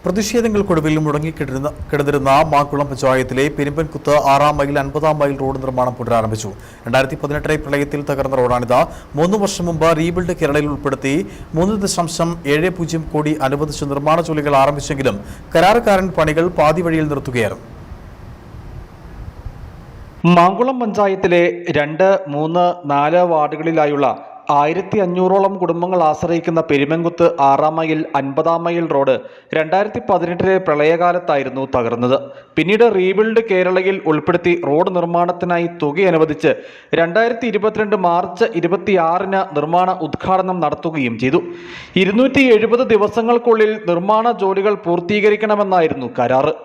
പ്രതിഷേധങ്ങൾക്കൊടുവിൽ മുടങ്ങിക്കിടന്നിരുന്ന മാക്കുളം പഞ്ചായത്തിലെ Perumbankuthu 6-ാം mile 50-ാം mile road നിർമ്മാണം പുനരാരംഭിച്ചു. 2018 പ്രളയത്തിൽ തകർന്ന റോഡാണിത്. 3 വർഷം മുമ്പ് റീബിൽഡ് കേരളയിൽ ഉൾപ്പെടുത്തി 3.70 കോടി അനുവദിച്ച് നിർമ്മാണ ജോലികൾ ആരംഭിച്ചെങ്കിലും കരാറുകാരൻ പണികൾ പാതി വഴിയിൽ നിർത്തുകയായിരുന്നു. മാങ്കുളം പഞ്ചായത്തിലെ 2, 3, 4 വാർഡുകളിലായുള്ള 1500ഓളം കുടുംബങ്ങൾ ആശ്രയിക്കുന്ന പെരുമ്പൻകുത്ത് 6-ാം മൈൽ 50-ാം മൈൽ റോഡ് 2018 പ്രളയകാലത്തായിരുന്നു തകർന്നത്. പിന്നീട് റീബിൽഡ് കേരളയിൽ ഉൾപ്പെടുത്തി റോഡ് നിർമ്മാണത്തിനായി തുക അനുവദിച്ച് 2022 മാർച്ച് 26-ന് നിർമ്മാണ ഉദ്ഘാടനം നടത്തുകയും ചെയ്തു. 270 ദിവസങ്ങൾക്കുള്ളിൽ നിർമ്മാണ ജോലികൾ പൂർത്തീകരിക്കണമെന്നായിരുന്നു കരാറ്.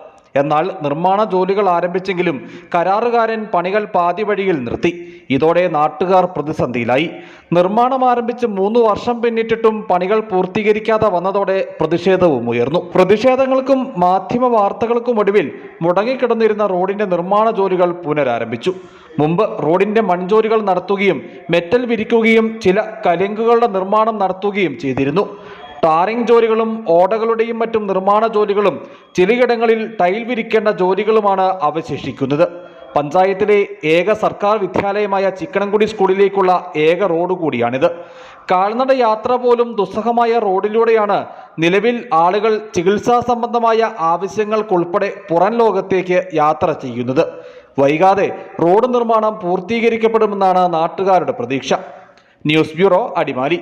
എന്നാൽ നിർമ്മാണ ജോലികൾ ആരംഭിച്ചെങ്കിലും കരാറുകാരൻ പണികൾ പാതി വഴിയിൽ നിർത്തി. ഇതോടെ നാട്ടുകാർ പ്രതിസന്ധിയിലായി. നിർമ്മാണം ആരംഭിച്ച് 3 വർഷം പിന്നിട്ടിട്ടും പണികൾ പൂർത്തീകരിക്കാതെ വന്നതോടെ പ്രതിഷേധവും ഉയർന്നു. പ്രതിഷേധങ്ങൾക്കും മാധ്യമ വാർത്തകൾക്കും ഒടുവിൽ മുടങ്ങിക്കിടന്നിരുന്ന റോഡിന്റെ നിർമ്മാണ ജോലികൾ പുനരാരംഭിച്ചു. മുമ്പ് റോഡിന്റെ മൺജോലികൾ നടത്തുകയും മെറ്റൽ വിരിക്കുകയും ചില കലുങ്കുകളുടെ നിർമ്മാണം നടത്തുകയും ചെയ്തിരുന്നു. ടാറിംഗ് ജോലികളും ഓടകളുടെയും മറ്റും നിർമ്മാണ ജോലികളും ചിലയിടങ്ങളിൽ ടൈൽ വിരിക്കേണ്ട ജോലികളുമാണ് അവശേഷിക്കുന്നത്. പഞ്ചായത്തിലെ ഏക സർക്കാർ വിദ്യാലയമായ ചിക്കണംകുടി സ്കൂളിലേക്കുള്ള ഏക റോഡ് കൂടിയാണിത്. കാൽനട യാത്ര പോലും ദുസ്സഹമായ റോഡിലൂടെയാണ് നിലവിൽ ആളുകൾ ചികിത്സാ സംബന്ധമായ ആവശ്യങ്ങൾക്കുൾപ്പെടെ പുറം ലോകത്തേക്ക് യാത്ര ചെയ്യുന്നത്. വൈകാതെ റോഡ് നിർമ്മാണം പൂർത്തീകരിക്കപ്പെടുമെന്നാണ് നാട്ടുകാരുടെ പ്രതീക്ഷ. News bureau, Adimali.